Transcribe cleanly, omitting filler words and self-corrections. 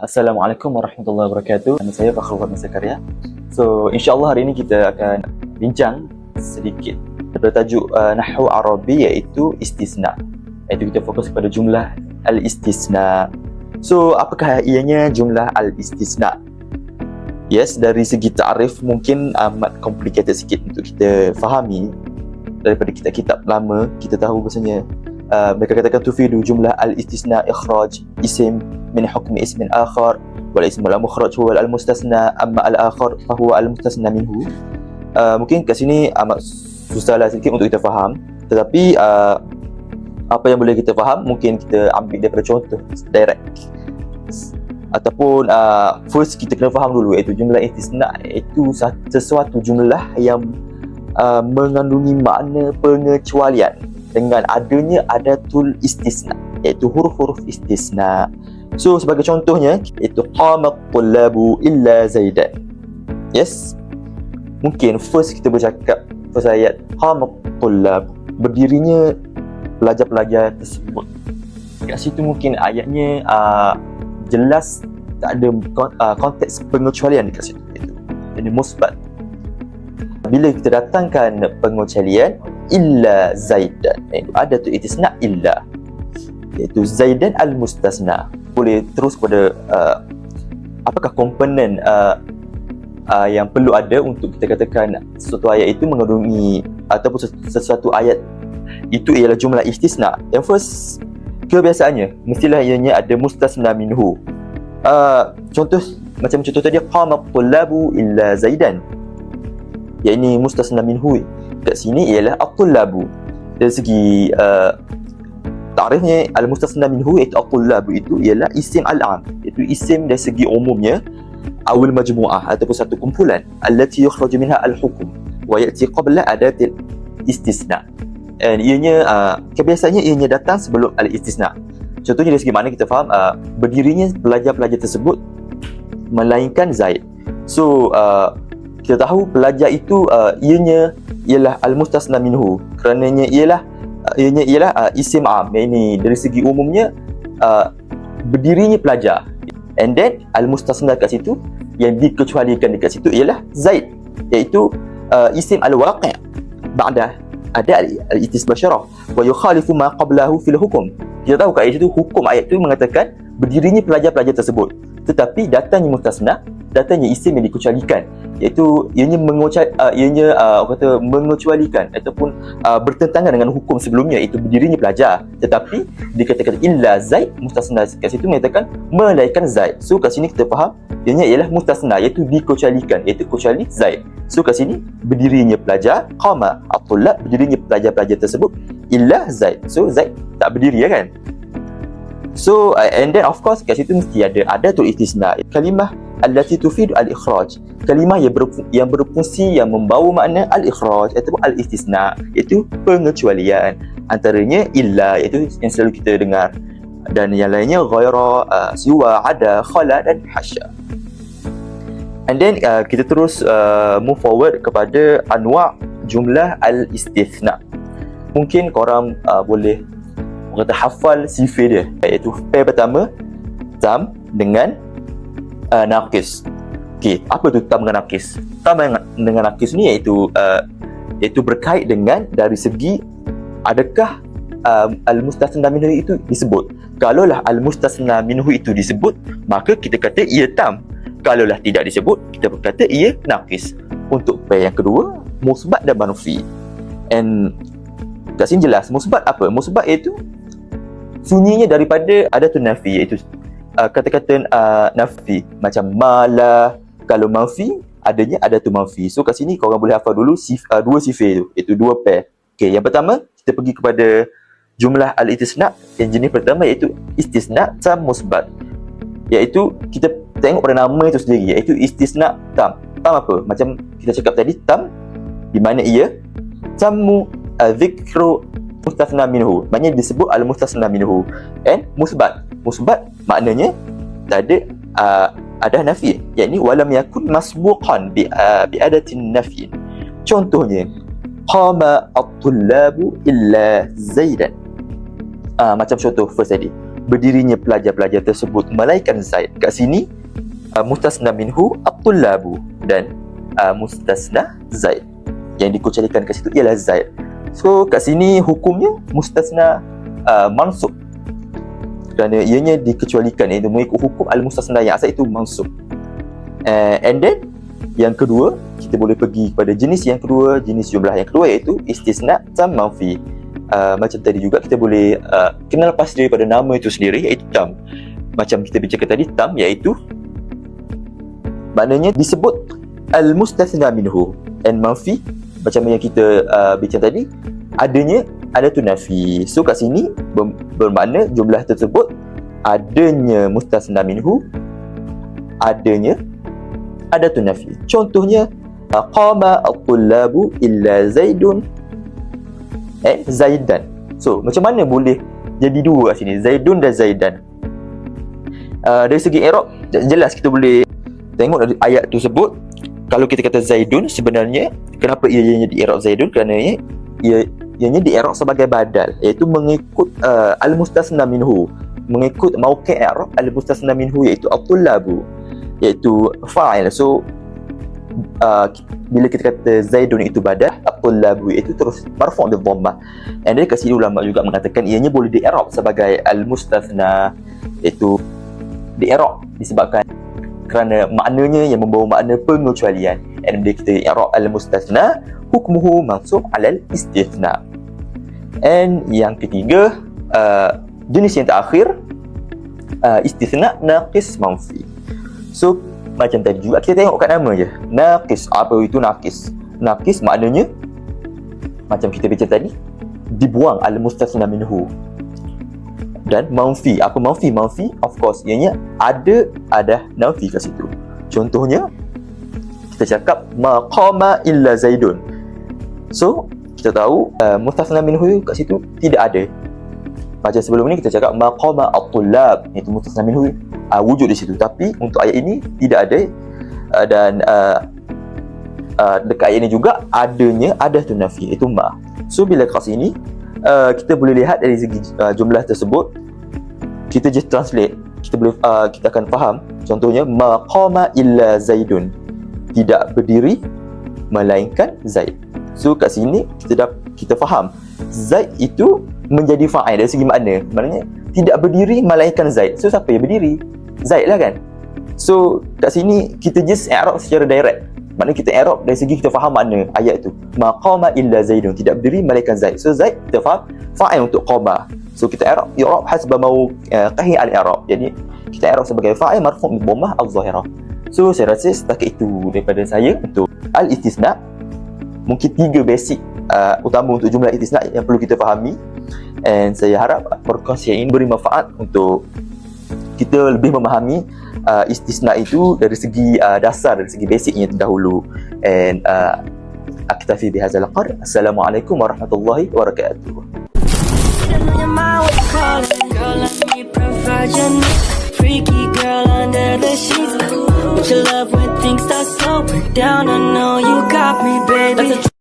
Assalamualaikum warahmatullahi wabarakatuh. Nama saya Fakhrul Masa Karya. So, insyaAllah hari ini kita akan bincang sedikit bertajuk Nahwu Arabi, iaitu istisna. Iaitu kita fokus pada jumlah al-istisna. So, apakah ianya jumlah al-istisna? Yes, dari segi ta'rif mungkin amat complicated sikit untuk kita fahami. Daripada kitab-kitab lama, kita tahu bahasanya mereka katakan tufidu jumlah al-istisna ikhraj isim min hukmi ismin akhar wal ismu al-mukhraj huwa al-mustasna amma al-akhar fahuwa al-mustasna minhu. Mungkin kat sini amat susahlah sedikit untuk kita faham, tetapi apa yang boleh kita faham mungkin kita ambil daripada contoh direct, ataupun first kita kena faham dulu iaitu jumlah istisna iaitu sesuatu jumlah yang mengandungi makna pengecualian dengan adanya adatul istisna, iaitu huruf-huruf istisna. So sebagai contohnya itu qamat tullabu illa zaidan. Yes, mungkin first kita bercakap first ayat qamat tullab, berdirinya pelajar-pelajar tersebut. Kat situ mungkin ayatnya jelas tak ada konteks pengecualian dekat situ, itu jadi musbat. Bila kita datangkan pengecualian illa zaidan, iaitu ada tu istisna illa, iaitu zaidan al-mustasna. Boleh terus kepada apakah komponen yang perlu ada untuk kita katakan sesuatu ayat itu mengandungi ataupun sesuatu ayat itu ialah jumlah istisna. Yang first, kebiasaannya mestilah ianya ada mustasna minhu. Contoh macam contoh tadi, qamat tullabu illa zaidan, yang ini mustasna minhu kat sini ialah at-tullabu. Dari segi ta'rifnya, al-mustasna minhu iaitu at-tullabu itu ialah isim al-am, iaitu isim dari segi umumnya, awal majmu'ah ataupun satu kumpulan, allati yukhraju minha al-hukm wa ya'ti qabla adatil istisna. And ianya kebiasaannya ianya datang sebelum al-istisna. Contohnya dari segi mana kita faham, berdirinya pelajar-pelajar tersebut melainkan Zaid. So kita tahu pelajar itu ianya ialah al-mustasna minhu, kerananya ianya ialah isim am, yang ini dari segi umumnya berdirinya pelajar. And then al-mustasna kat situ, yang dikecualikan dekat situ ialah Zaid, iaitu isim al-waqi' ba'da ada al-istisna syarah wa yukhalifu ma qablahu fil hukum. Kita tahu kat situ hukum ayat itu mengatakan berdirinya pelajar-pelajar tersebut, tetapi datangnya mustasna, datangnya isim yang dikecualikan, iaitu ianya mengecualikan ataupun bertentangan dengan hukum sebelumnya, iaitu berdirinya pelajar, tetapi dikatakan illa Zaid, mustasna kat situ mengatakan melainkan Zaid. So kat sini kita faham ianya ialah mustasna, iaitu dikecualikan, iaitu kecuali Zaid. So kat sini berdirinya pelajar, qama at-tullab, berdirinya pelajar-pelajar tersebut, illa Zaid. So Zaid tak berdiri, kan? So and then of course kat situ mesti ada adatul istisna, kalimah allati tufidu al-ikhraj, kalimah yang berfungsi yang membawa makna al-ikhraj atau al-istisna, iaitu pengecualian. Antaranya illa, iaitu yang selalu kita dengar, dan yang lainnya ghaira, siwa, ada, khala dan hasya. And then kita terus move forward kepada anwa' jumlah al-istithna. Mungkin korang boleh kata hafal sifir dia, iaitu pair pertama tam dengan naqis. Okey, apa tu tam dengan naqis? Tam dengan naqis ni iaitu berkait dengan dari segi adakah al-mustasna minhu itu disebut. Kalaulah al-mustasna minhu itu disebut, maka kita kata ia tam. Kalaulah tidak disebut, kita berkata ia naqis. Untuk pair yang kedua, musbat dan manfi. And kat sini jelas musbat apa? Musbat iaitu sunyinya daripada adatun nafi, iaitu kata-kata nafi macam mala. Kalau manfi, adanya adatul manfi. So kat sini korang boleh hafal dulu dua sifir tu, iaitu dua pair. Okey, yang pertama kita pergi kepada jumlah al-istisna. Yang jenis pertama iaitu istisna tam musbat, iaitu kita tengok pada nama itu sendiri, iaitu istisna tam. Tam apa? Macam kita cakap tadi, tam di mana ia tamu dzikru mustasna minhu, maknanya disebut al-mustasna minhu. And musbat maknanya tak ada nafi, yakni walam yakun masbuqan bi adatin nafi. Contohnya qama at-tullabu illa zaidan. Macam contoh first tadi, berdirinya pelajar-pelajar tersebut melainkan Zaid. Kat sini mustasna minhu at-tullabu dan mustasna Zaid. Yang dikecualikan kat situ ialah Zaid. So kat sini hukumnya mustasna mansub, kerana ianya dikecualikan, iaitu mengikut hukum al-mustasna yang asal itu mansub. And then yang kedua, kita boleh pergi kepada jenis yang kedua, jenis jumlah yang kedua, iaitu istisna tam manfi. Macam tadi juga kita boleh kenal pasti daripada nama itu sendiri, iaitu tam. Macam kita bicarakan tadi, tam iaitu maknanya disebut al-mustathna minhu, and manfi macam yang kita bincang tadi, ada tu nafi. So kat sini bermakna jumlah tersebut adanya mustasna minhu, adanya ada tu nafi. Contohnya qama at-tullabu illa Zaidun Zaidan. So macam mana boleh jadi dua kat sini, Zaidun dan Zaidan? Dari segi i'rab jelas kita boleh tengok dari ayat tersebut. Kalau kita kata Zaidun, sebenarnya kenapa ianya di i'rab Zaidun? Kerana ianya di i'rab sebagai badal, iaitu mengikut al-mustasna minhu, mengikut mauqi' i'rab al-mustasna minhu, iaitu at-tullabu, iaitu fa'il. So bila kita kata Zaidun itu badal, at-tullabu itu terus marfu' bil dhammah. And then kat sini ulama juga mengatakan ianya boleh di i'rab sebagai al-mustathna, iaitu di i'rab disebabkan kerana maknanya yang membawa makna pengecualian. And bila kita i'rab al-mustathna, hukmuhu mansub 'alal istithna. And yang ketiga, jenis yang terakhir, istithna naqis manfi. So macam tadi juga kita tengok kat nama je, naqis. Apa itu naqis? Naqis maknanya macam kita bincang tadi, dibuang al-mustathna minhu. Dan manfi, apa manfi? Manfi of course ianya ada nafi kat situ. Contohnya kita cakap ma qama illa Zaidun. So kita tahu mustathna minhu kat situ tidak ada. Macam sebelum ni kita cakap ma qama at-tullab, iaitu mustathna minhu wujud di situ, tapi untuk ayat ini tidak ada. Dan dekat ayat ini juga ada tu nafi, iaitu ma. So bila kat sini kita boleh lihat dari segi jumlah tersebut, kita just translate, kita akan faham. Contohnya ma qama illa Zaidun, tidak berdiri melainkan Zaid. So kat sini kita faham Zaid itu menjadi fa'il dari segi makna, maknanya tidak berdiri melainkan Zaid. So siapa yang berdiri? Zaid lah kan. So kat sini kita just i'rab secara direct, maknanya kita i'rab dari segi kita faham makna ayat tu, ma qama illa Zaidun, tidak berdiri melainkan Zaid. So Zaid kita faham fa'il untuk qama. So kita i'rab hasba mauqi'i al-i'rab, jadi kita i'rab sebagai fa'il marfu' bi dhammah az-zahirah. So saya rasa setakat itu daripada saya untuk al-istisna. Mungkin 3 basic utama untuk jumlah istisna yang perlu kita fahami, and saya harap perkongsian ini beri manfaat untuk kita lebih memahami istisna itu dari segi dasar, dari segi basicnya terdahulu. And aktafi bihadzal qadar. Assalamualaikum warahmatullahi wabarakatuh. Freaky girl under the sheets. But your love when things start slowing down. I know you got me, baby.